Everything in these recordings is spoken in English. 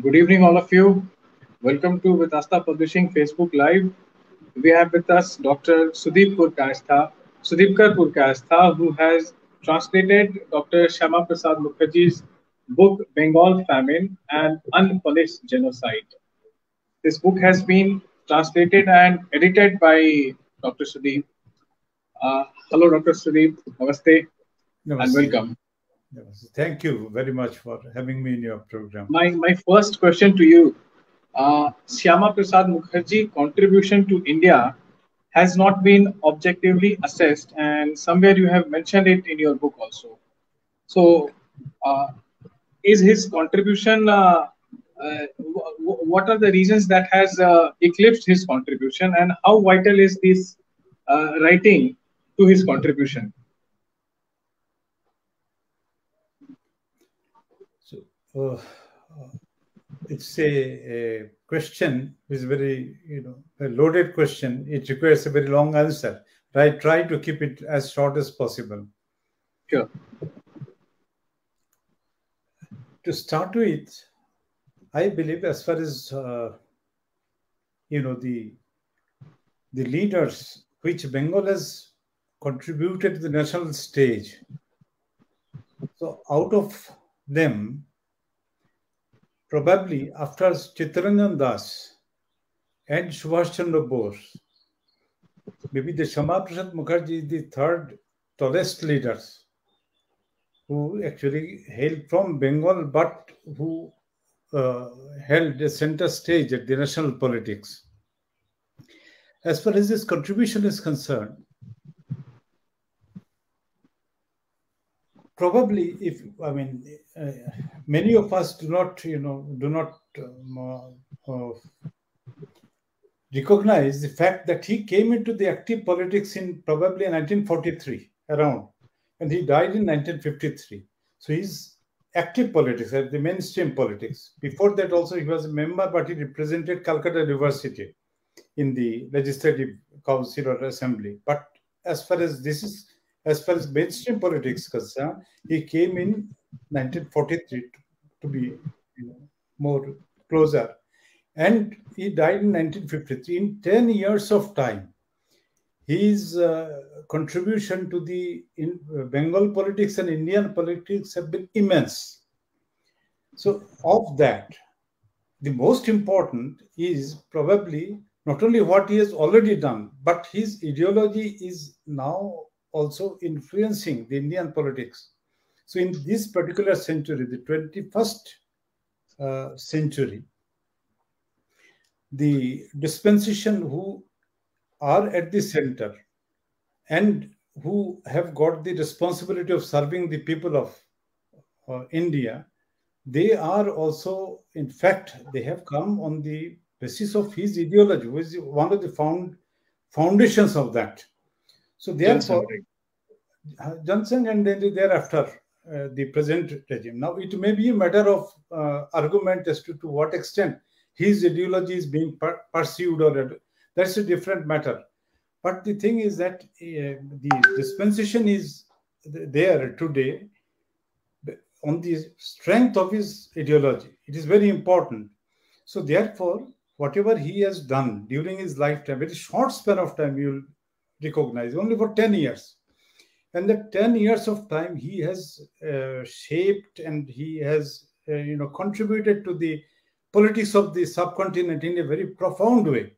Good evening, all of you. Welcome to Vitasta Publishing Facebook Live. We have with us Dr. Sudip Kar Purkayastha, who has translated Dr. Syama Prasad Mookherjee's book Bengal Famine and Unpunished Genocide. This book has been translated and edited by Dr. Sudip. Hello, Dr. Sudip. Namaste and Namaste. welcome. Namaste. Thank you very much for having me in your program. My first question to you, Syama Prasad Mookerjee contribution to India has not been objectively assessed, and somewhere you have mentioned it in your book also. So, uh, is his contribution? What are the reasons that has eclipsed his contribution, and how vital is this writing to his contribution? So, uh, it's a question which is very, a loaded question. It requires a very long answer. I try to keep it as short as possible. Sure. To start with, I believe as far as the leaders which Bengal has contributed to the national stage. So out of them, probably after Chittaranjan Das and Subhash Chandra Bose, maybe the Syama Prasad Mookerjee is the third tallest leaders who actually hailed from Bengal, but who held a center stage at the national politics. As far as his contribution is concerned, probably, many of us do not recognize the fact that he came into the active politics in probably 1943 around, and he died in 1953. So he's active politics, the mainstream politics. Before that also he was a member, but he represented Calcutta University in the Legislative Council or Assembly. But as far as mainstream politics concerned, he came in 1943 to be more closer, and he died in 1953. In 10 years of time, his contribution to the Bengal politics and Indian politics have been immense. So of that, the most important is probably not only what he has already done, but his ideology is now also influencing the Indian politics. So in this particular century, the 21st century, the dispensation who are at the center and who have got the responsibility of serving the people of India, they are also, in fact, they have come on the basis of his ideology, which is one of the foundations of that. So therefore, Johnson and then thereafter the present regime. Now it may be a matter of argument as to what extent his ideology is being pursued, or that's a different matter. But the thing is that the dispensation is there today on the strength of his ideology. It is very important. So therefore, whatever he has done during his lifetime, very short span of time, you will recognize, only for 10 years. And that 10 years of time, he has shaped and he has contributed to the politics of the subcontinent in a very profound way.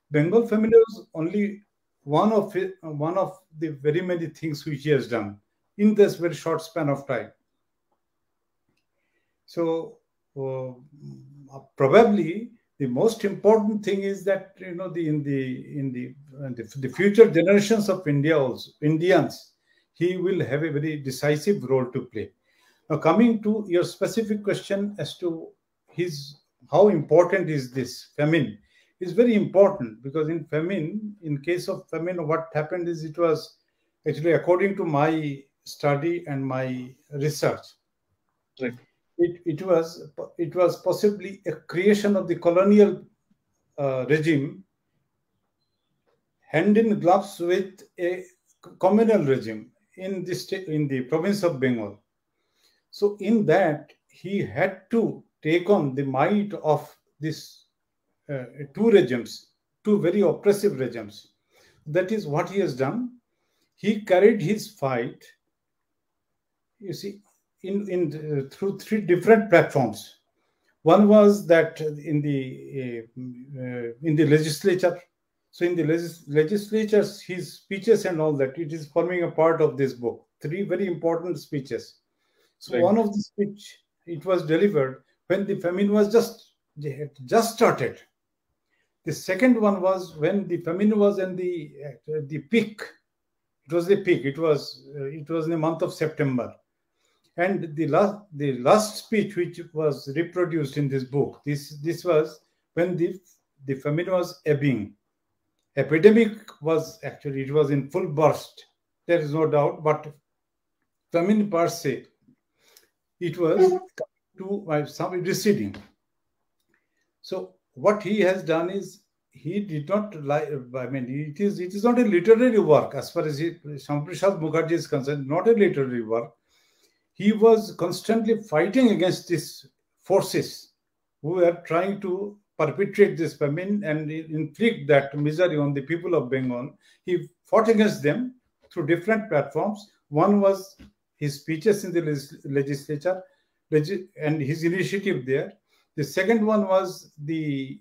Bengal Famine was only one of the very many things which he has done in this very short span of time. So probably the most important thing is that the future generations of Indians, he will have a very decisive role to play. Now, coming to your specific question as to how important is this famine, is very important, because in case of famine, what happened is, it was actually, according to my study and my research, right, it was possibly a creation of the colonial regime hand in gloves with a communal regime in the province of Bengal. So in that, he had to take on the might of these two regimes, two very oppressive regimes. That is what he has done. He carried his fight, you see, through three different platforms. One was that in the legislature. So in the legislatures, his speeches and all that, it is forming a part of this book. Three very important speeches. So one of the speech, it was delivered when the famine was just started. The second one was when the famine was in the peak. It was the peak. It was in the month of September. And the last speech which was reproduced in this book, this was when the famine was ebbing. Epidemic was actually, it was in full burst. There is no doubt, but famine per se, it was to some receding. So what he has done is, he did not lie. I mean, it is not a literary work as far as Syama Prasad Mookerjee is concerned. Not a literary work. He was constantly fighting against these forces who were trying to perpetrate this famine and inflict that misery on the people of Bengal. He fought against them through different platforms. One was his speeches in the legislature and his initiative there. The second one was this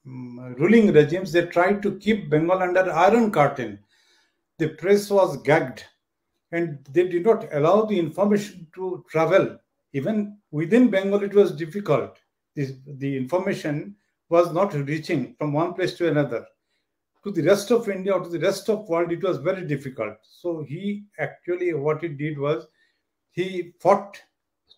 ruling regimes. They tried to keep Bengal under iron curtain. The press was gagged, and they did not allow the information to travel. Even within Bengal, it was difficult. The information was not reaching from one place to another. To the rest of India or to the rest of the world, it was very difficult. So he actually, what he did was, he fought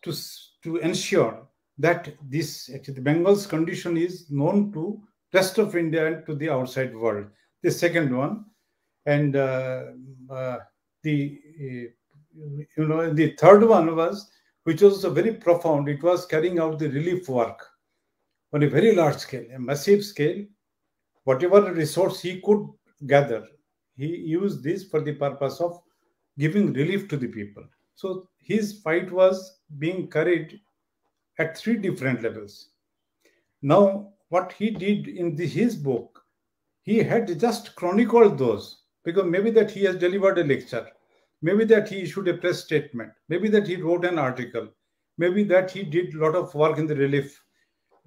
to ensure that the Bengal's condition is known to rest of India and to the outside world. The second one, and the third one was, which was very profound. It was carrying out the relief work on a very large scale, a massive scale. Whatever resource he could gather, he used this for the purpose of giving relief to the people. So his fight was being carried at three different levels. Now, what he did in his book, he had just chronicled those, because maybe that he has delivered a lecture, maybe that he issued a press statement, maybe that he wrote an article, maybe that he did a lot of work in the relief,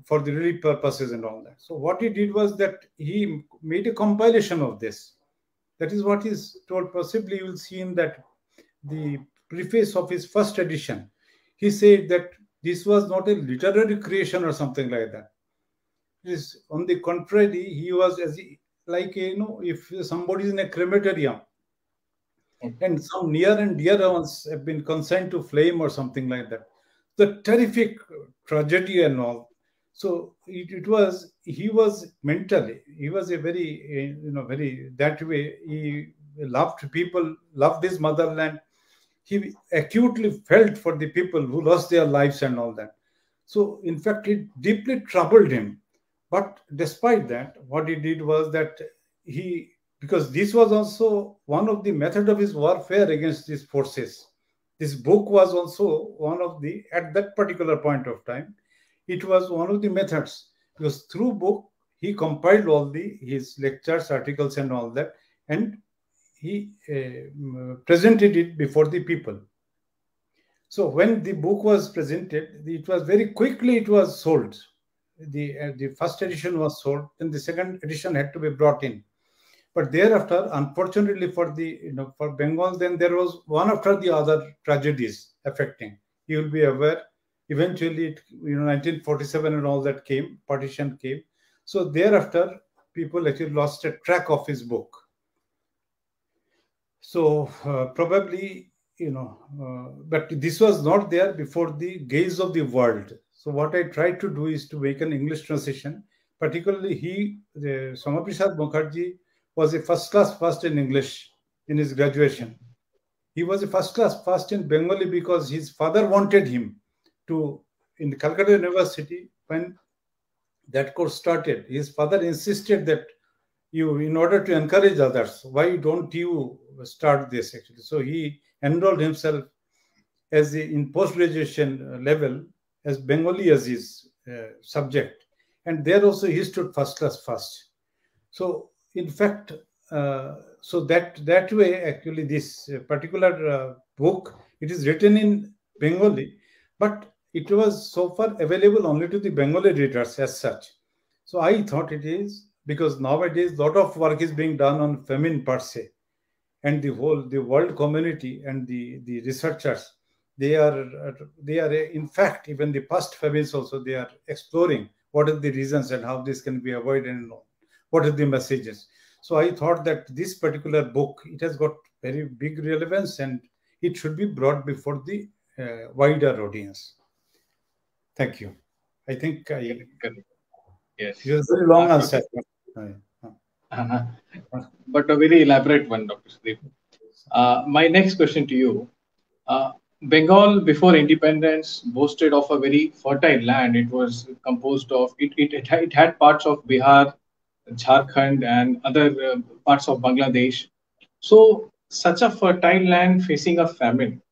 for the relief purposes and all that. So what he did was that he made a compilation of this. That is what is told. Possibly you will see in that the preface of his first edition. He said that this was not a literary creation or something like that. It is, on the contrary, he was if somebody is in a crematorium and some near and dear ones have been consigned to flame or something like that. The terrific tragedy and all. So he was mentally, he was a very, very that way. He loved people, loved his motherland. He acutely felt for the people who lost their lives and all that. So in fact, it deeply troubled him. But despite that, what he did was that because this was also one of the methods of his warfare against these forces. This book was also one of at that particular point of time, it was one of the methods, because through book, he compiled all his lectures, articles and all that, and he presented it before the people. So when the book was presented, it was very quickly, it was sold. The first edition was sold, and the second edition had to be brought in. But thereafter, unfortunately for for Bengal, then there was one after the other tragedies affecting. You will be aware. Eventually, 1947 and all that came, partition came. So thereafter, people actually lost a track of his book. So probably, but this was not there before the gaze of the world. So what I tried to do is to make an English translation. Particularly, Syama Prasad Mookherjee was a first-class first in English in his graduation. He was a first-class first in Bengali because his father wanted him in the Calcutta University. When that course started, his father insisted that in order to encourage others, why don't you start this actually? So he enrolled himself as in post-graduation level as Bengali as his subject, and there also he stood first class first. So in fact, so that way actually this particular book, it is written in Bengali, but it was so far available only to the Bengali readers as such. So I thought it is because nowadays a lot of work is being done on famine per se, and the world community and the researchers, they are in fact, even the past famines also, they are exploring what are the reasons and how this can be avoided and what are the messages. So I thought that this particular book, it has got very big relevance and it should be brought before the wider audience. Thank you. I think Yes. It was a very long answer. But a very elaborate one, Dr. Sudip. My next question to you. Bengal, before independence, boasted of a very fertile land. It was composed of, it had parts of Bihar, Jharkhand, and other parts of Bangladesh. So, such a fertile land facing a famine,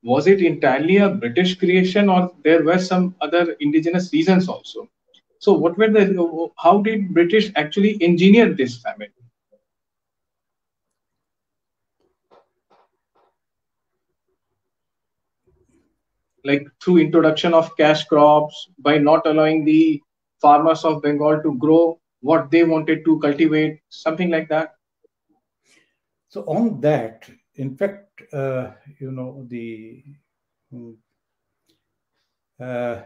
was it entirely a British creation, or there were some other indigenous reasons also? So, how did British actually engineer this famine? Like through introduction of cash crops, by not allowing the farmers of Bengal to grow what they wanted to cultivate, something like that. So on that, in fact, there are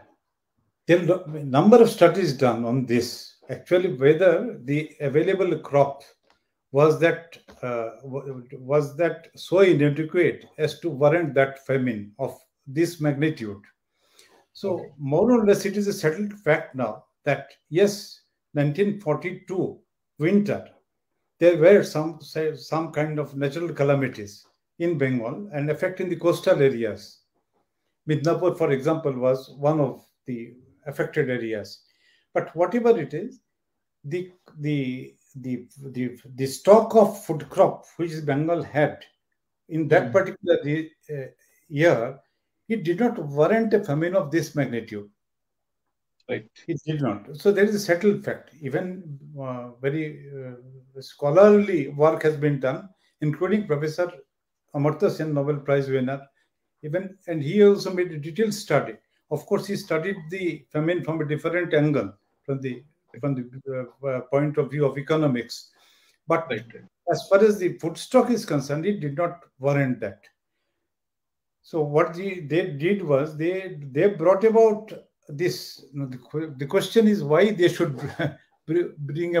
a number of studies done on this. Actually, whether the available crop was that so inadequate as to warrant that famine of this magnitude. So okay, more or less, it is a settled fact now that yes, 1942 winter, there were some kind of natural calamities in Bengal and affecting the coastal areas. Midnapur, for example, was one of the affected areas. But whatever it is, the stock of food crop which Bengal had in that particular year, it did not warrant a famine of this magnitude. Right. It did not. So there is a settled fact. Even very scholarly work has been done, including Professor Amartya Sen, Nobel Prize winner. And he also made a detailed study. Of course, he studied the famine from a different angle, from the point of view of economics. But as far as the food stock is concerned, it did not warrant that. So what they did was they brought about this. The question is why they should bring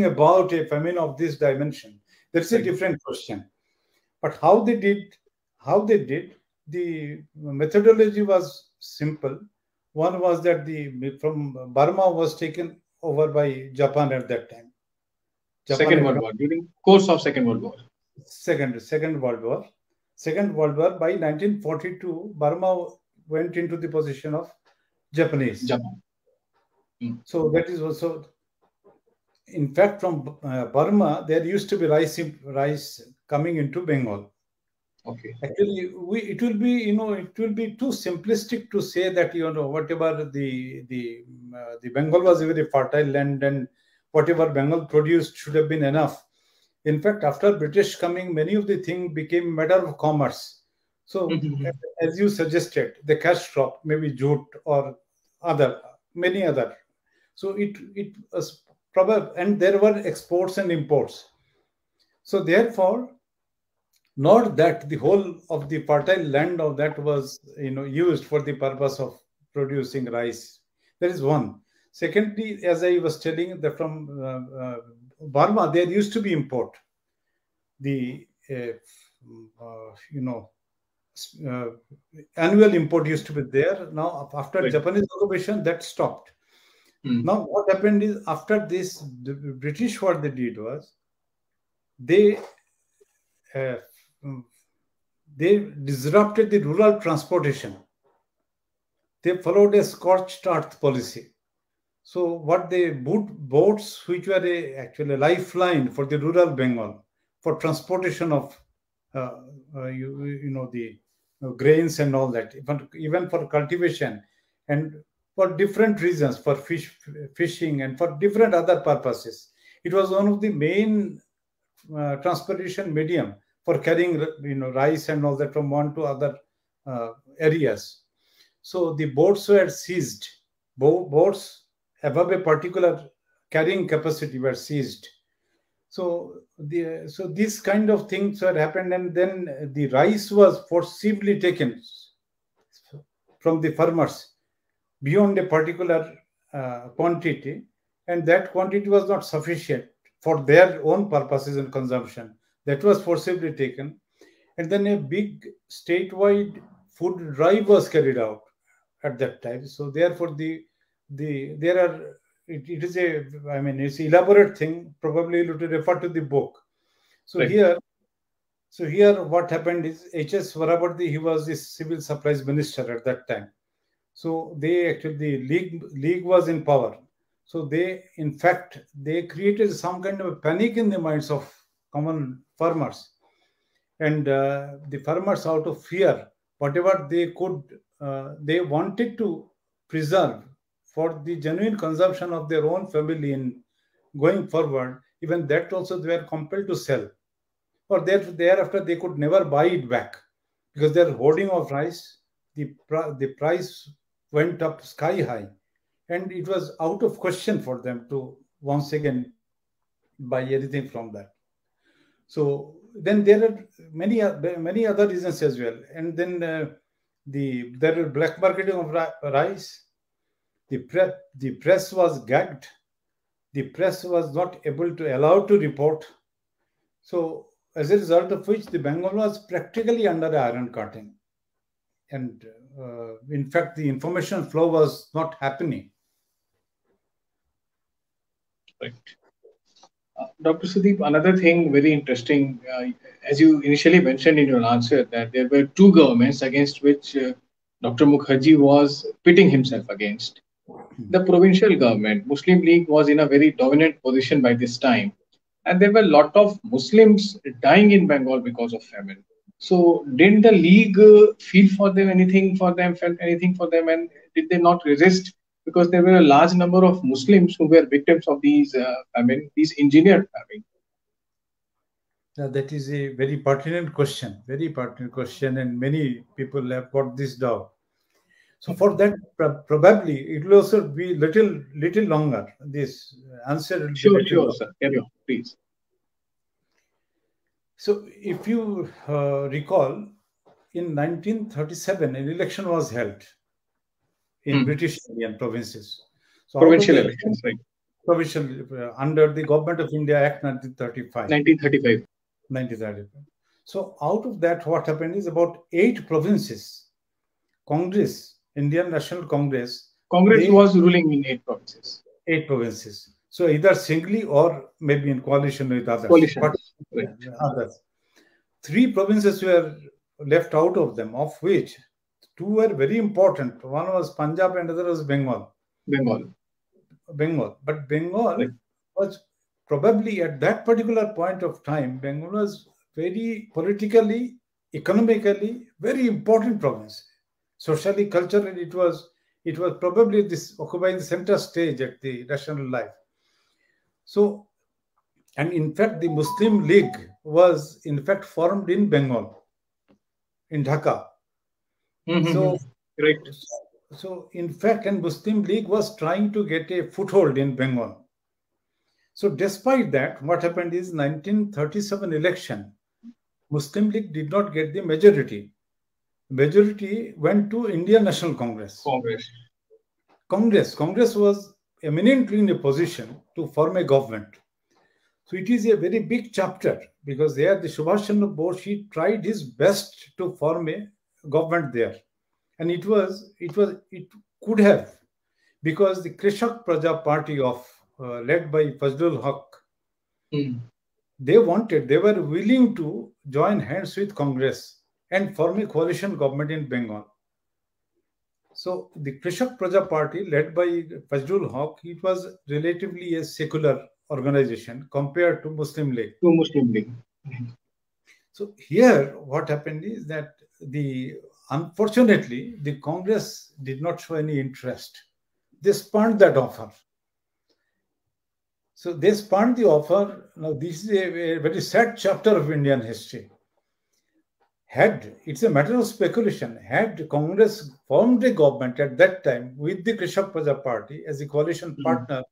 about a famine of this dimension. That's a different question. But how they did, the methodology was simple. One was that from Burma was taken over by Japan at that time. Second World War, during course of Second World War. Second World War. Second World War, by 1942, Burma went into the position of Japanese. Japan. So that is also, in fact, from Burma, there used to be rice coming into Bengal. Okay. Actually, it will be too simplistic to say that whatever the Bengal was a very fertile land and whatever Bengal produced should have been enough. In fact, after British coming, many of the things became matter of commerce. So, as you suggested, the cash crop, maybe jute or many other. So it was probably, and there were exports and imports. So therefore, not that the whole of the fertile land of that was used for the purpose of producing rice. That is one. Secondly, as I was telling, that from Burma, there used to be import. The annual import used to be there. Now, after Japanese occupation, that stopped. Now, what happened is, after this, the British, what they did was, they disrupted the rural transportation. They followed a scorched-earth policy. So what they boats, which were actually a lifeline for the rural Bengal, for transportation of the grains and all that, even for cultivation and for different reasons, for fishing and for different other purposes. It was one of the main transportation medium for carrying rice and all that from one to other areas. So the boats were seized. Boats above a particular carrying capacity were seized. So these kind of things had happened, and then the rice was forcibly taken from the farmers beyond a particular quantity, and that quantity was not sufficient for their own purposes and consumption. That was forcibly taken, and then a big statewide food drive was carried out at that time. So therefore, it is it's an elaborate thing. Probably you have to refer to the book. So right. Here, what happened is H.S. Varabardi, he was the civil supplies minister at that time. So the league was in power. So they created some kind of a panic in the minds of common farmers, and the farmers, out of fear, whatever they could, they wanted to preserve for the genuine consumption of their own family in going forward. Even that also they were compelled to sell, or thereafter they could never buy it back, because their hoarding of rice, the price went up sky high, and it was out of question for them to once again buy anything from that. So then there are many other reasons as well, and then there are black marketing of rice. The press was gagged. The press was not allowed to report. So as a result of which, the Bengal was practically under iron curtain, and in fact, the information flow was not happening. Right. Dr. Sudip, another thing very interesting, as you initially mentioned in your answer, that there were two governments against which Dr. Mookerjee was pitting himself against. The provincial government, Muslim League, was in a very dominant position by this time, and there were a lot of Muslims dying in Bengal because of famine. So didn't the League feel for them, felt anything for them, and did they not resist? Because there were a large number of Muslims who were victims of these engineered famine. That is a very pertinent question, and many people have got this down. So for that, probably it will also be little longer. This answer will be sure, sir. Carry on, please. So if you recall, in 1937, an election was held in British Indian provinces. So provincial elections, right? Provincial, under the Government of India Act 1935. 1935. So out of that, what happened is about 8 provinces, Indian National Congress was ruling in 8 provinces. 8 provinces. So either singly or maybe in coalition with others. Right. Others. 3 provinces were left out of them, of which 2 were very important. One was Punjab and the other was Bengal. But Bengal right. was probably at that particular point of time, Bengal was very politically, economically, very important province. Socially, culturally, it was probably occupying the center stage at the national life. So, and in fact, the Muslim League was in fact formed in Bengal, in Dhaka. So, right. So in fact, and Muslim League was trying to get a foothold in Bengal. So despite that, what happened is 1937 election, Muslim League did not get the majority. Majority went to Indian National Congress. Congress was eminently in a position to form a government. So it is a very big chapter, because there the Subhash Chandra Bose, he tried his best to form a government there. And it could have, because the Krishak Praja Party led by Fazlul Haq, they were willing to join hands with Congress and form a coalition government in Bengal. So the Krishak Praja Party led by Fazlul Haq, it was relatively a secular organization compared to Muslim League. So here what happened is that the unfortunately, the Congress did not show any interest. They spurned that offer. So they spurned the offer. Now, this is a very sad chapter of Indian history. It's a matter of speculation, had Congress formed a government at that time with the Krishak Praja Party as a coalition partner,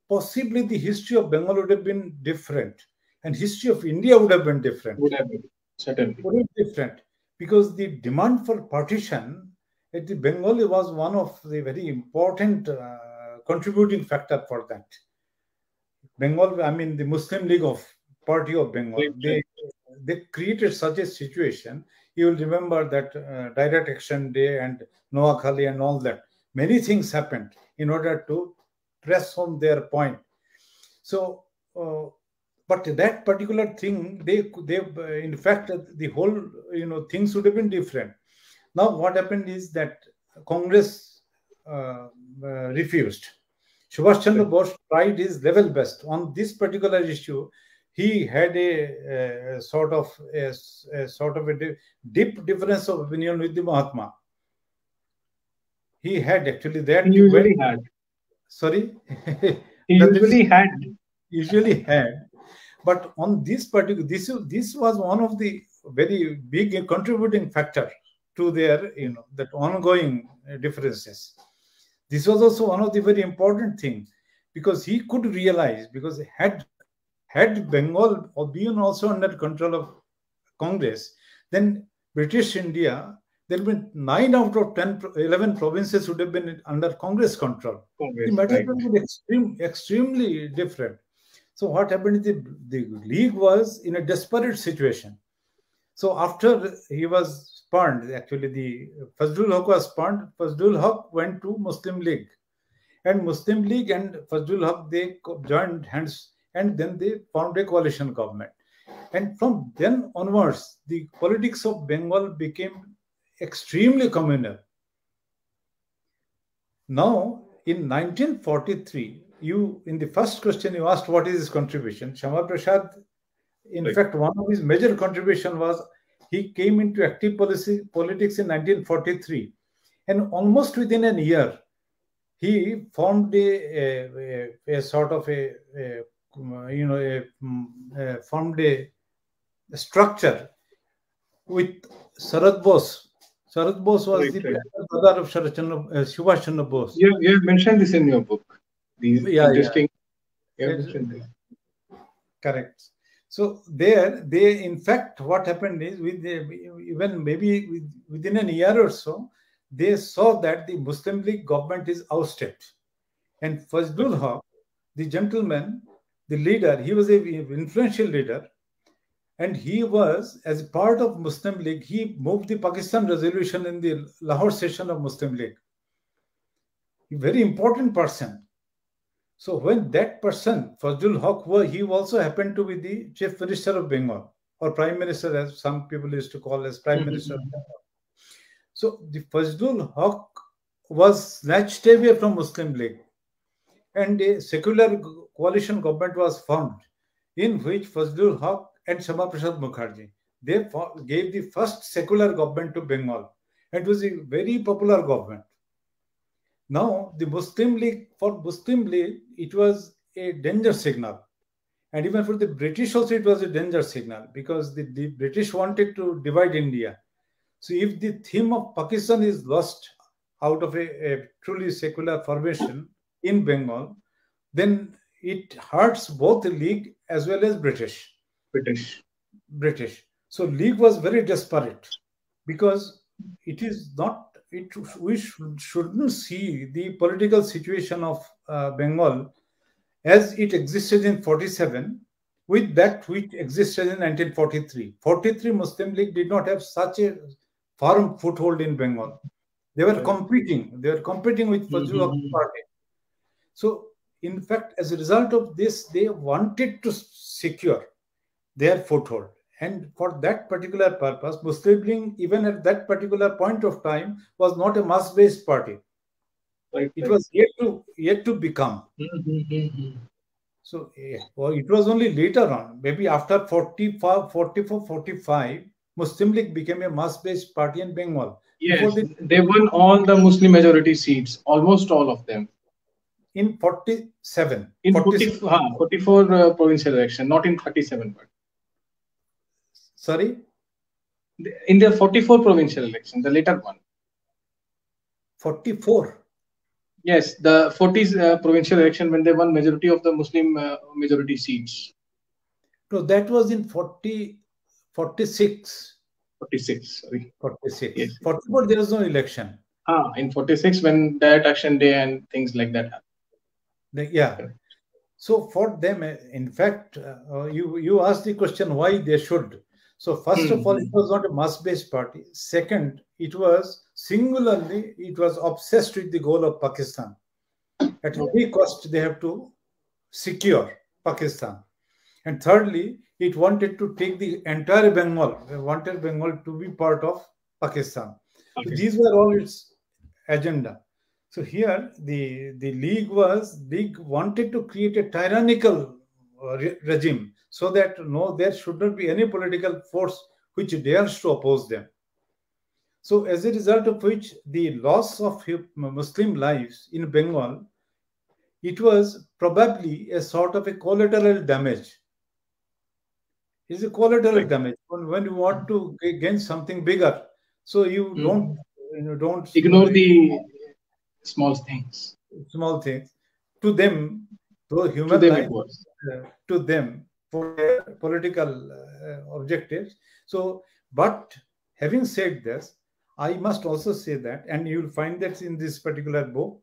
possibly the history of Bengal would have been different, and history of India would have been different. Would have been, certainly. Would have been different, because the demand for partition at the Bengali was one of the very important contributing factor for that. Bengal, I mean the Muslim League of Party of Bengal, they created such a situation. You will remember that Direct Action Day and Noakhali and all that. Many things happened in order to press home their point. So, but that particular thing, they in fact, the whole things would have been different. Now, what happened is that Congress refused. Subhash Chandra Bose tried his level best on this particular issue. He had a sort of a deep difference of opinion with the Mahatma. He had actually that. He usually had. Sorry? He usually had. But on this particular, this was one of the very big contributing factor to their, that ongoing differences. This was also one of the very important things, because he could realize, because had Bengal been also under control of Congress, then British India, there would be 9 out of 10, 11 provinces would have been under Congress control. The matter would be extremely different. So what happened is the League was in a desperate situation. So after he was spurned, actually the Fazlul Haq was spurned, Fazlul Haq went to Muslim League. And Muslim League and Fazlul Haq, they joined hands, and then they formed a coalition government. And from then onwards, the politics of Bengal became extremely communal. Now, in 1943, in the first question you asked what is his contribution. Syama Prasad, in fact, one of his major contribution was he came into active politics in 1943, and almost within a year, he formed a sort of formed a structure with Sharad Bose. Sharad Bose was the brother of Subhash Chandra Bose. You have mentioned this in your book. These interesting. Correct. So they in fact, what happened is even maybe within a year or so, they saw that the Muslim League government is ousted, and Fazlul Haq, the gentleman, the leader, he was an influential leader, and he was, as part of Muslim League, he moved the Pakistan resolution in the Lahore session of Muslim League. A very important person. So when that person, Fazlul Haq, he also happened to be the Chief Minister of Bengal, or Prime Minister, as some people used to call as Prime Minister of Bengal. So the Fazlul Haq was snatched away from Muslim League, and a secular coalition government was formed, in which Fazlul Haq and Syama Prasad Mookherji, they gave the first secular government to Bengal. It was a very popular government. Now, the Muslim League, for Muslim League, it was a danger signal. And even for the British also, it was a danger signal, because the British wanted to divide India. So if the theme of Pakistan is lost out of a truly secular formation in Bengal, then it hurts both the League as well as British. So League was very desperate, because it is not, we shouldn't see the political situation of Bengal as it existed in 47 with that which existed in 1943. 43 Muslim League did not have such a firm foothold in Bengal. They were competing. They were competing with Fazlul Haq party. So, in fact, as a result of this, they wanted to secure their foothold. And for that particular purpose, Muslim League, even at that particular point of time, was not a mass-based party. It was yet to become. So it was only later on, maybe after 44, 45, Muslim League became a mass-based party in Bengal. Before Yes, the they won all the Muslim majority seats, almost all of them. in 47, In 47, 44 provincial election, not in 37, but sorry, in the 44 provincial election, the later one. 44. Yes, the 40s provincial election when they won majority of the Muslim majority seats. No, that was in 46. 46, sorry. 46. Yes. 44, there was no election. In 46 when Diet Action Day and things like that happened. Yeah. So for them, in fact, you asked the question why they should. So first of all, it was not a mass-based party. Second, it was singularly, it was obsessed with the goal of Pakistan. At any cost, they have to secure Pakistan. And thirdly, it wanted to take the entire Bengal, wanted Bengal to be part of Pakistan. So these were all its agenda. So here, the league wanted to create a tyrannical regime so that there should not be any political force which dares to oppose them. So as a result of which, the loss of Muslim lives in Bengal, it was probably a sort of a collateral damage. It's a collateral damage when you want to gain something bigger. So you don't ignore the small things. Small things to them, though human To them life it was. to them for their political objectives. So, but having said this, I must also say that, and you'll find that in this particular book,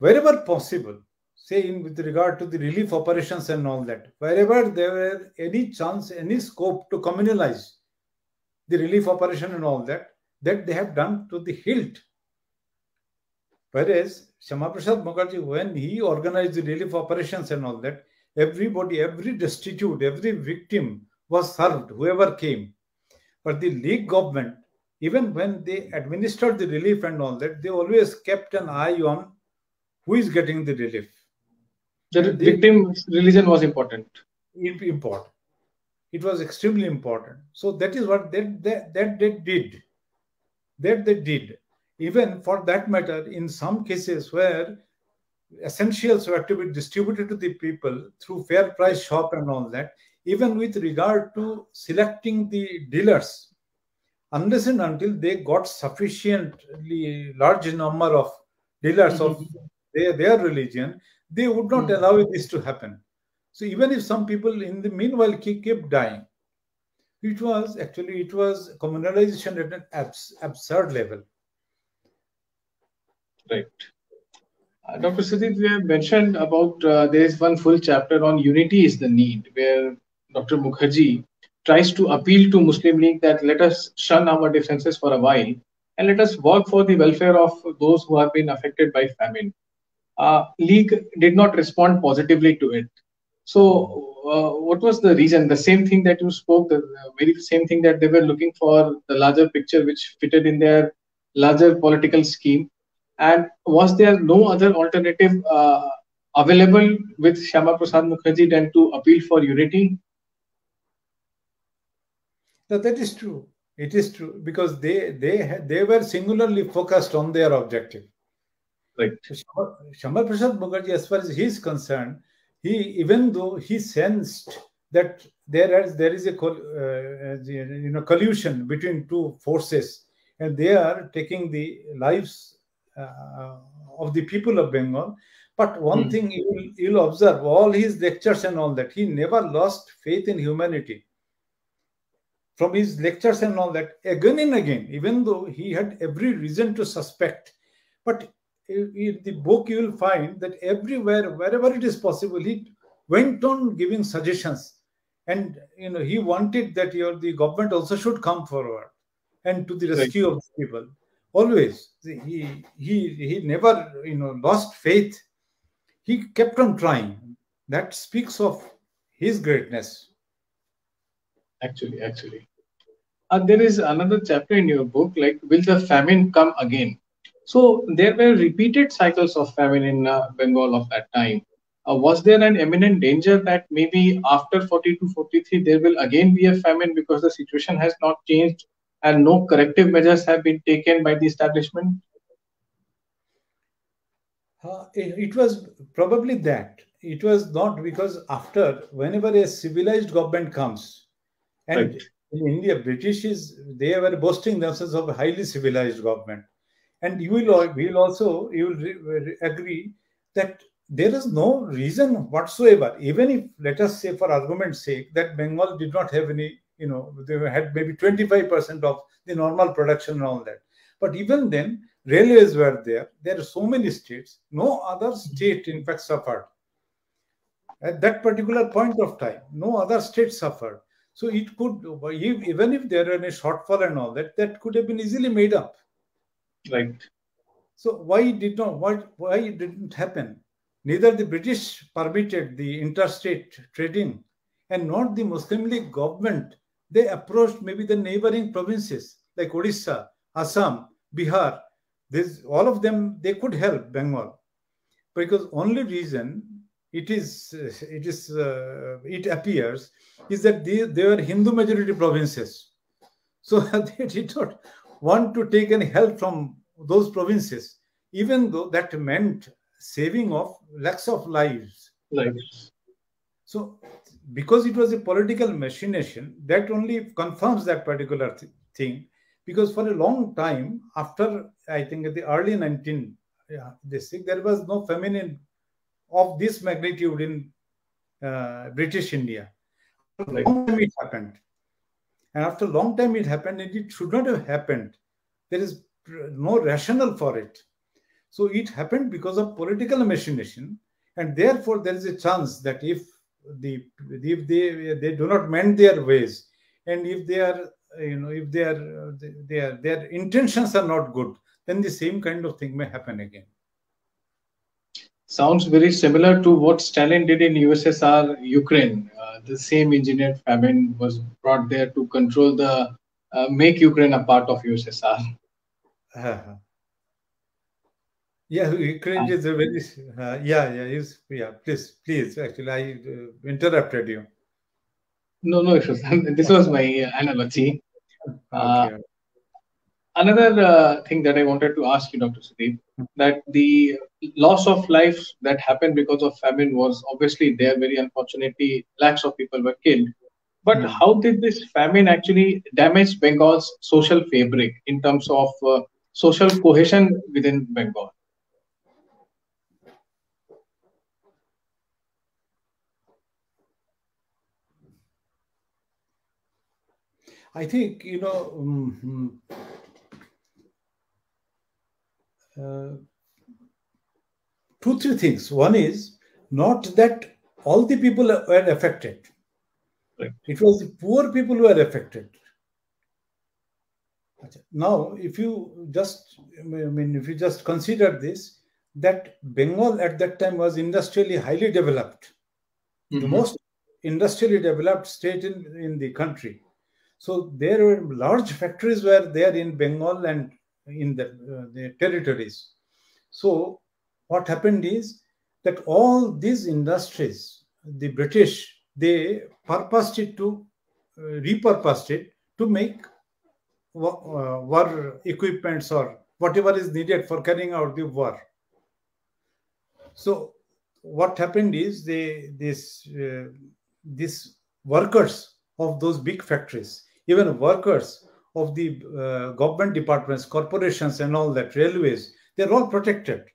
wherever possible, say with regard to the relief operations and all that, wherever there were any chance, any scope to communalize the relief operation and all that they have done to the hilt. Whereas Syama Prasad Mookerjee, when he organized the relief operations and all that, everybody, every destitute, every victim was served, whoever came. But the League government, even when they administered the relief and all that, they always kept an eye on who is getting the relief. The victim's religion was important. Important. It was extremely important. So that is what they did. That they did. Even for that matter, in some cases where essentials were to be distributed to the people through fair price shop and all that, even with regard to selecting the dealers, unless and until they got sufficiently large number of dealers of their religion, they would not allow this to happen. So even if some people in the meanwhile kept dying, it was communalization at an absurd level. Right. Dr. Sudip, we have mentioned about there is one full chapter on unity is the need, where Dr. Mookerjee tries to appeal to Muslim League that let us shun our differences for a while and let us work for the welfare of those who have been affected by famine. League did not respond positively to it. So, what was the reason? The same thing that you spoke, the very same thing that they were looking for, the larger picture which fitted in their larger political scheme. And was there no other alternative available with Syama Prasad Mookerjee than to appeal for unity? No, that is true. It is true because they were singularly focused on their objective. Right. Syama Prasad Mookerjee, as far as he is concerned, even though he sensed that there is a collusion between two forces, and they are taking the lives of the people of Bengal. But one thing you'll observe, all his lectures and all that, he never lost faith in humanity. From his lectures and all that, again and again, even though he had every reason to suspect, but in the book you will find that everywhere, wherever it is possible, he went on giving suggestions, and he wanted that the government also should come forward and to the rescue of the people. Always, he never lost faith. He kept on trying. That speaks of his greatness. Actually, there is another chapter in your book, like, will the famine come again? So there were repeated cycles of famine in Bengal of that time. Was there an imminent danger that maybe after 42 43 there will again be a famine because the situation has not changed and no corrective measures have been taken by the establishment? It was probably that. It was not because after, whenever a civilized government comes, and Right. in India, they were boasting themselves of a highly civilized government. And you will agree that there is no reason whatsoever, even if, let us say, for argument's sake, that Bengal did not have any, they had maybe 25% of the normal production and all that. But even then, railways were there. There are so many states. No other state, in fact, suffered. At that particular point of time, no other state suffered. So it could, even if there were any shortfall and all that, that could have been easily made up. Right. So why it didn't happen? Neither the British permitted the interstate trading, and not the Muslim League government. They approached maybe the neighboring provinces like Odisha, Assam, Bihar. All of them, they could help Bengal, because only reason it appears is that they were Hindu majority provinces, so they did not want to take any help from those provinces, even though that meant saving of lakhs of lives. Right. So, because it was a political machination, that only confirms that particular thing. Because for a long time, after I think the early 19, there was no famine of this magnitude in British India. After a long time it happened. And after a long time it happened, and it should not have happened. There is no rationale for it. So it happened because of political machination, and therefore there is a chance that if they do not mend their ways, and if their intentions are not good, then the same kind of thing may happen again. Sounds very similar to what Stalin did in USSR, Ukraine. The same engineered famine was brought there to control make Ukraine a part of USSR. Yeah, Ukraine is a very please. Actually, I interrupted you. No issues. This was my analogy. Okay. Another thing that I wanted to ask you, Dr. Sudeep, that the loss of life that happened because of famine was obviously there. Very unfortunately, lakhs of people were killed. But how did this famine actually damage Bengal's social fabric in terms of social cohesion within Bengal? I think, 2-3 things. One is not that all the people were affected. Right. It was the poor people who were affected. Now, if you just consider this, that Bengal at that time was industrially highly developed, the most industrially developed state in the country. So there were large factories were there in Bengal and in the territories. So what happened is that all these industries, the British, they repurposed it to make war equipments or whatever is needed for carrying out the war. So what happened is these workers of those big factories, even workers of the government departments, corporations and all that, railways, they're all protected.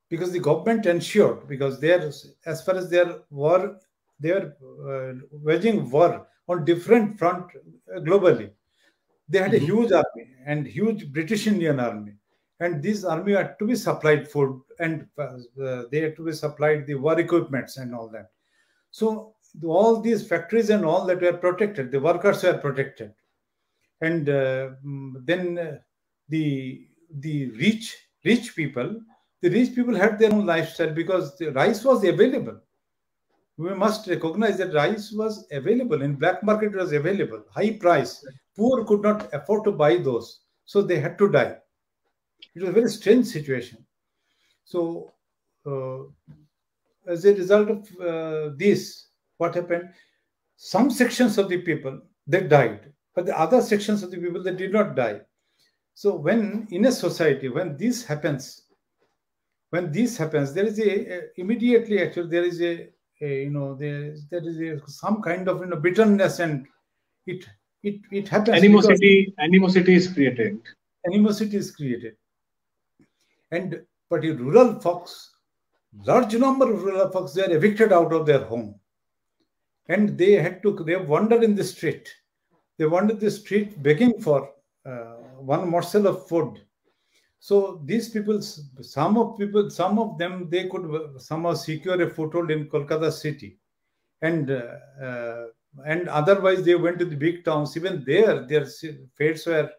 Because the government ensured, because as far as they were waging war on different front globally. They had a huge army and huge British Indian army. And this army had to be supplied food, and they had to be supplied the war equipments and all that. So all these factories and all that were protected. The workers were protected. And then the rich people had their own lifestyle because the rice was available. We must recognize that rice was available in black market. It was available, high price. Poor could not afford to buy those, so they had to die. It was a very strange situation. So as a result of this, what happened? Some sections of the people, they died, but the other sections of the people, they did not die. So when in a society, when this happens, there is immediately actually there is there is some kind of bitterness, and it happens because Animosity is created. animosity is created. And but in rural folks, large number of rural folks, they are evicted out of their home, and they wander in the street. They wander the street begging for one morsel of food. So these people, some of them, they could somehow secure a foothold in Kolkata city, and otherwise they went to the big towns. Even there, their fates were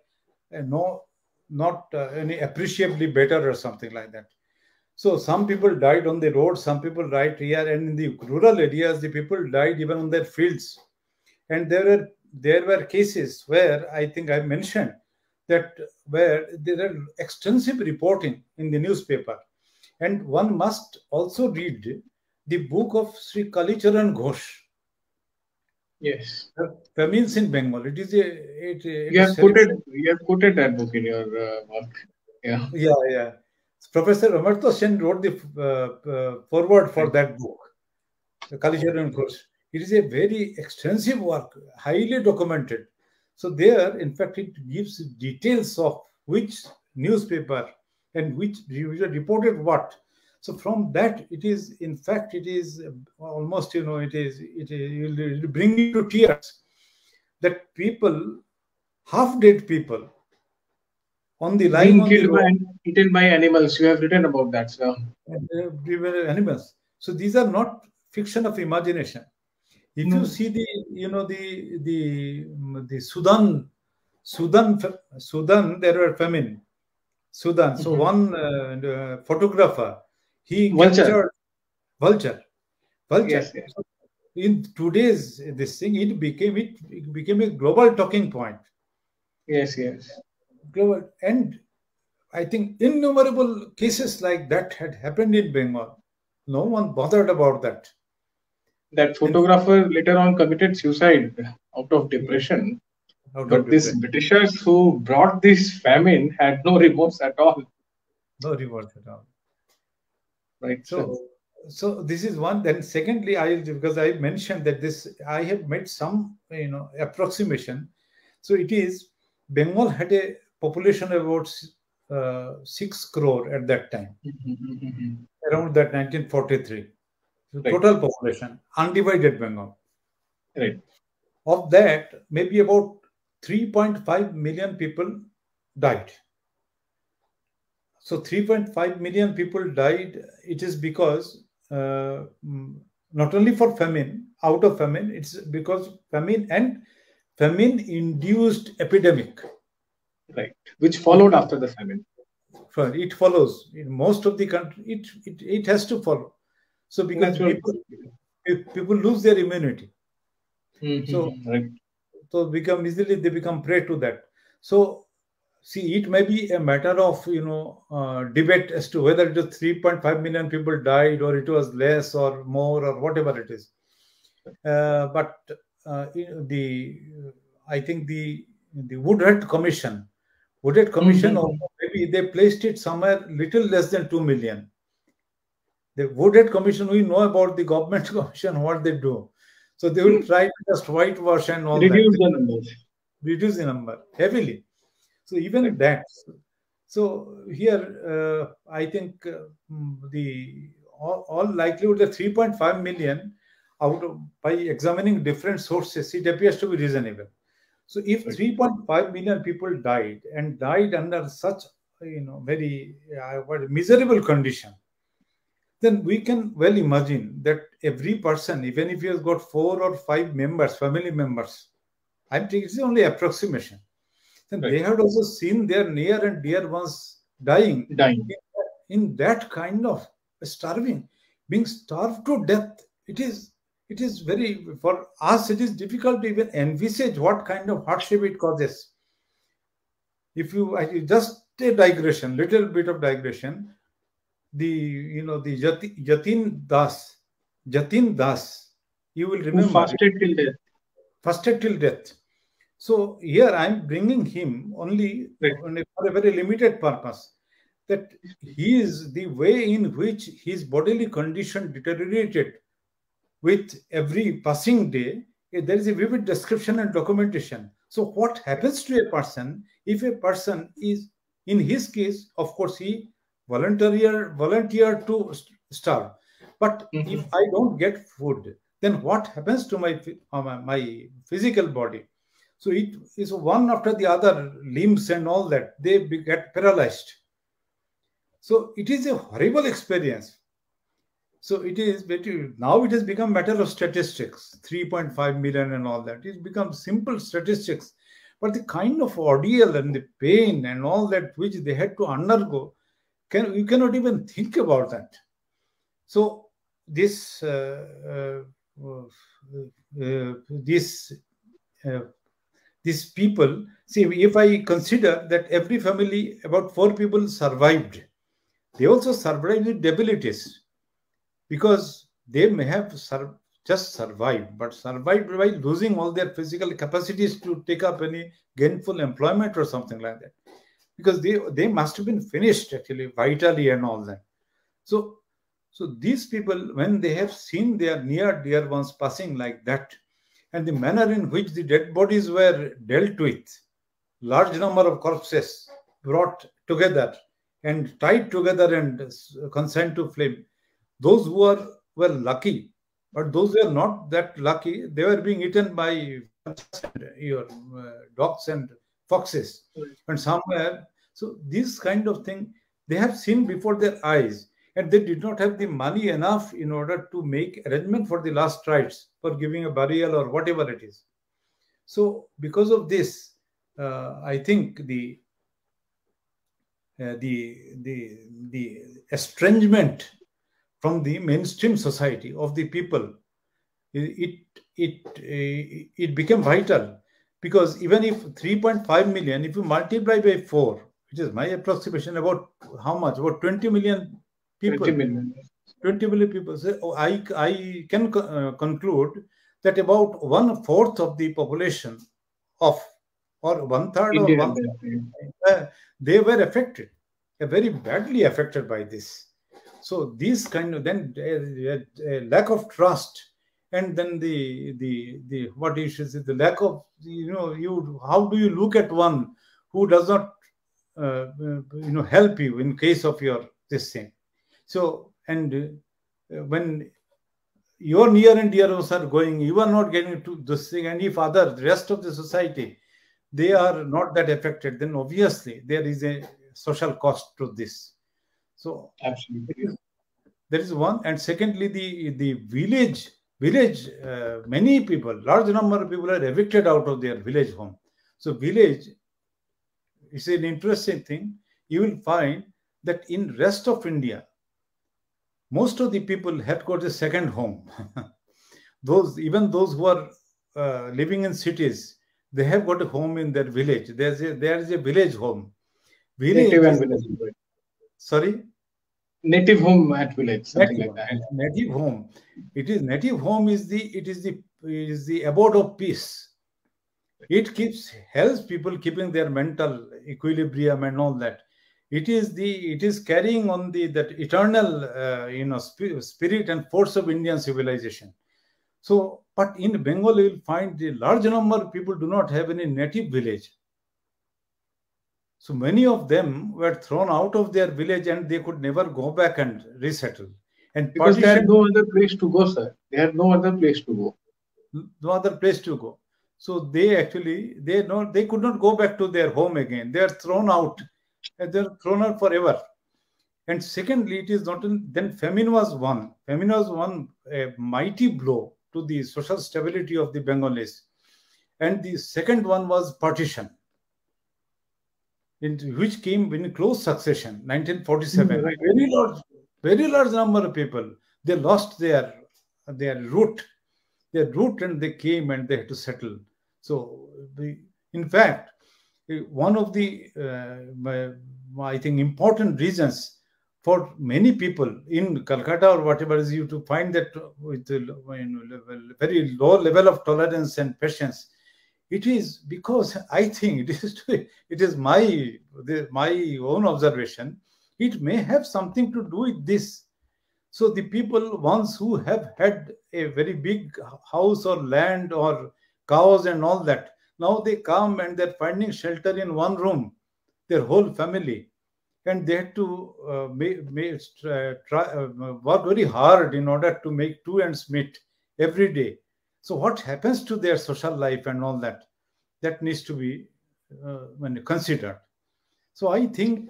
not any appreciably better or something like that. So some people died on the road, some people died here, and in the rural areas, the people died even on their fields. And there were cases where I think I mentioned that where there are extensive reporting in the newspaper, and one must also read the book of Sri Kalicharan Ghosh. Yes, Famines in Bengal. It is you have quoted that book in your work. Yeah. Yeah. Professor Amartya Sen wrote the foreword for that book, the Kalicharan Ghosh. It is a very extensive work, highly documented. So there, in fact, it gives details of which newspaper and which reported what. So from that, it is almost, it will bring you to tears that people, half dead people, on the line, eaten by animals. You have written about that, sir. Animals. So these are not fiction of imagination. If you see the Sudan, there were famine. Sudan. So one photographer, he captured vulture. Yes. So in today's this thing, it became a global talking point. Yes. Global, and I think innumerable cases like that had happened in Bengal. No one bothered about that. That photographer later on committed suicide out of depression. These Britishers who brought this famine had no remorse at all. No remorse at all. Right. So this is one. Then secondly, because I mentioned that I have made some approximation. So it is Bengal had a population of about 6 crore at that time, around that 1943. So total population, undivided Bengal. Right. Of that, maybe about 3.5 million people died. So 3.5 million people died. It is because not only for famine, out of famine, it's because famine and famine-induced epidemic. Right, which followed after the famine. It follows in most of the country. It has to follow. So because people lose their immunity, so they become prey to that. So see, it may be a matter of debate as to whether it was 3.5 million people died or it was less or more or whatever it is. But I think the Woodhead Commission, maybe they placed it somewhere little less than 2 million. The Woodhead Commission, we know about the government commission, what they do. So they will try to just whitewash and all reduce the numbers. Reduce the number heavily. So even that. So here, I think all likelihood the 3.5 million by examining different sources, it appears to be reasonable. So if 3.5 million people died under such very miserable condition, then we can well imagine that every person, even if he has got 4 or 5 members, family members, I think it's only approximation. Then they had also seen their near and dear ones dying. In that kind of starving, being starved to death. It is very, for us, it is difficult to even envisage what kind of hardship it causes. If you just a digression, little bit of digression. the Jatin Das, you will Who remember, fasted till death. fasted till death. So here I'm bringing him only Right. for a very limited purpose, that he is the way in which his bodily condition deteriorated with every passing day. There is a vivid description and documentation. So what happens to a person if a person is, in his case, of course, he volunteer to starve. But if I don't get food, then what happens to my physical body? So it is one after the other, limbs and all that, they get paralyzed. So it is a horrible experience. So it is, now it has become matter of statistics, 3.5 million and all that. It's become simple statistics. But the kind of ordeal and the pain and all that which they had to undergo, you cannot even think about that. So these people, see, if I consider that every family, about 4 people survived, they also survived with debilities, because they may have just survived, but survived by losing all their physical capacities to take up any gainful employment or something like that, because they must have been finished actually vitally and all that. So these people, when they have seen their near dear ones passing like that, and the manner in which the dead bodies were dealt with, large number of corpses brought together and tied together and consigned to flame, those who were lucky, but those who are not that lucky, they were being eaten by dogs and foxes. And somewhere, so this kind of thing they have seen before their eyes, and they did not have the money enough in order to make arrangement for the last rites, for giving a burial or whatever it is. So because of this, I think the estrangement from the mainstream society of the people, it became vital, because even if 3.5 million, if you multiply by 4, which is my approximation, about how much? About 20 million people. 20 million. 20 million people. So I can conclude that about 1/4 of the population of, or 1/3 or India, 1/3, they were affected, very badly affected by this. So these kind of, then lack of trust, and then the what issues is the lack of, how do you look at one who does not help you in case of your this thing. So, and when your near and dear ones are going, you are not getting to this thing, and if the rest of the society, they are not that affected, then obviously there is a social cost to this. So absolutely, there is one. And secondly, the village, many people, large number of people are evicted out of their village home. So village is an interesting thing. You will find that in rest of India, most of the people had got a second home. Even those who are living in cities, they have got a home in their village. There is a village home. Native and village. Sorry? Native home at village, something like that. Native home. Native home is the abode of peace. It helps people keeping their mental equilibrium and all that. It is carrying on that eternal spirit and force of Indian civilization. So, but in Bengal you will find the large number of people do not have any native village. So many of them were thrown out of their village and they could never go back and resettle. And because they had no other place to go, sir. They had no other place to go. No other place to go. So they could not go back to their home again. They are thrown out. And they are thrown out forever. And secondly, it is not then famine was one. Famine was one a mighty blow to the social stability of the Bengalis. And the second one was partition, which came in close succession, 1947. Right. Very large number of people, they lost their root, and they came and they had to settle. So, in fact, one of the, I think, important reasons for many people in Calcutta or whatever is you to find that with very low level of tolerance and patience. It is because I think it is my own observation. It may have something to do with this. So the people once who have had a very big house or land or cows and all that, now they come and they're finding shelter in one room, their whole family, and they had to work very hard in order to make two ends meet every day. So what happens to their social life and all that? That needs to be considered. So I think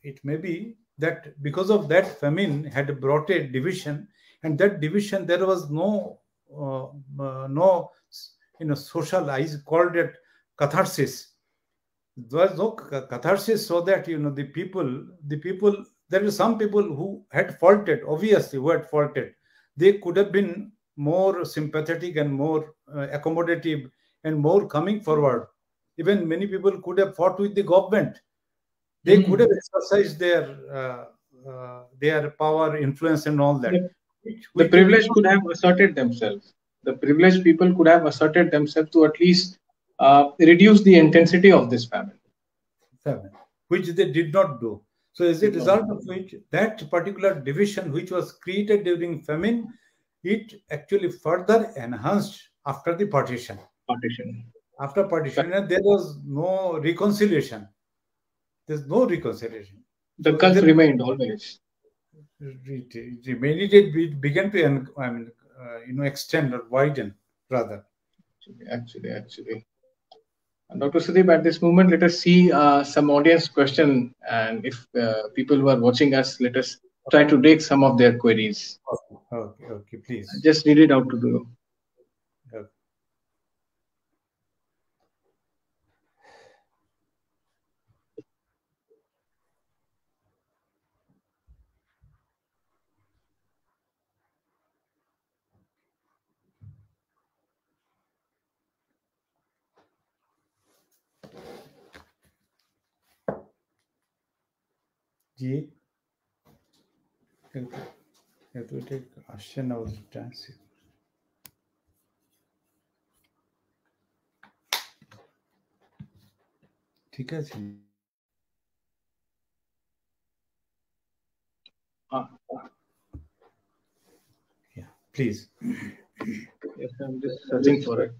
it may be that because of that famine had brought a division, and that division there was no social, I called it catharsis. There was no catharsis, so that the people there were some people who had faulted, obviously who had faulted. They could have been more sympathetic and more accommodative and more coming forward. Even many people could have fought with the government. They could have exercised their power, influence, and all that. The privileged could have asserted themselves. The privileged people could have asserted themselves to at least reduce the intensity of this famine, which they did not do. So as a result of which, that particular division which was created during famine, it actually further enhanced after the partition. After partition, there was no reconciliation. There's no reconciliation. The gulf remained always. It began to extend or widen rather. Actually. Dr. Sudip, at this moment, let us see some audience question, and if people who are watching us, let us try to take some of their queries. Okay, please. Just read it out to you. Okay. Ji question of the dance. ठीक है जी. Yeah, please. Yes, I'm just searching for it.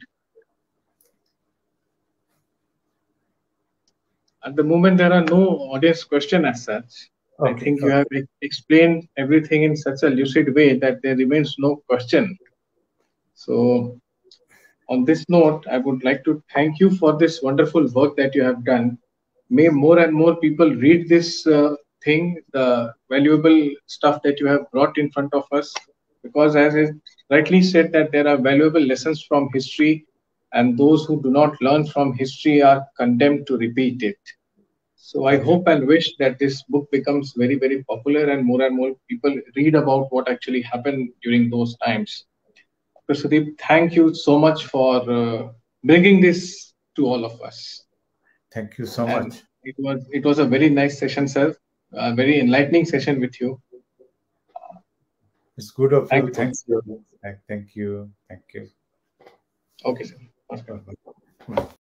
At the moment, there are no audience questions as such. Okay, I think you have explained everything in such a lucid way that there remains no question. So, on this note, I would like to thank you for this wonderful work that you have done. May more and more people read this thing, the valuable stuff that you have brought in front of us, because as I rightly said, that there are valuable lessons from history, and those who do not learn from history are condemned to repeat it. So I hope and wish that this book becomes very, very popular and more people read about what actually happened during those times. Dr. Sudip, thank you so much for bringing this to all of us. Thank you so much. It was a very nice session, sir. A very enlightening session with you. It's good of you. Thank you. Thank you. Okay, sir.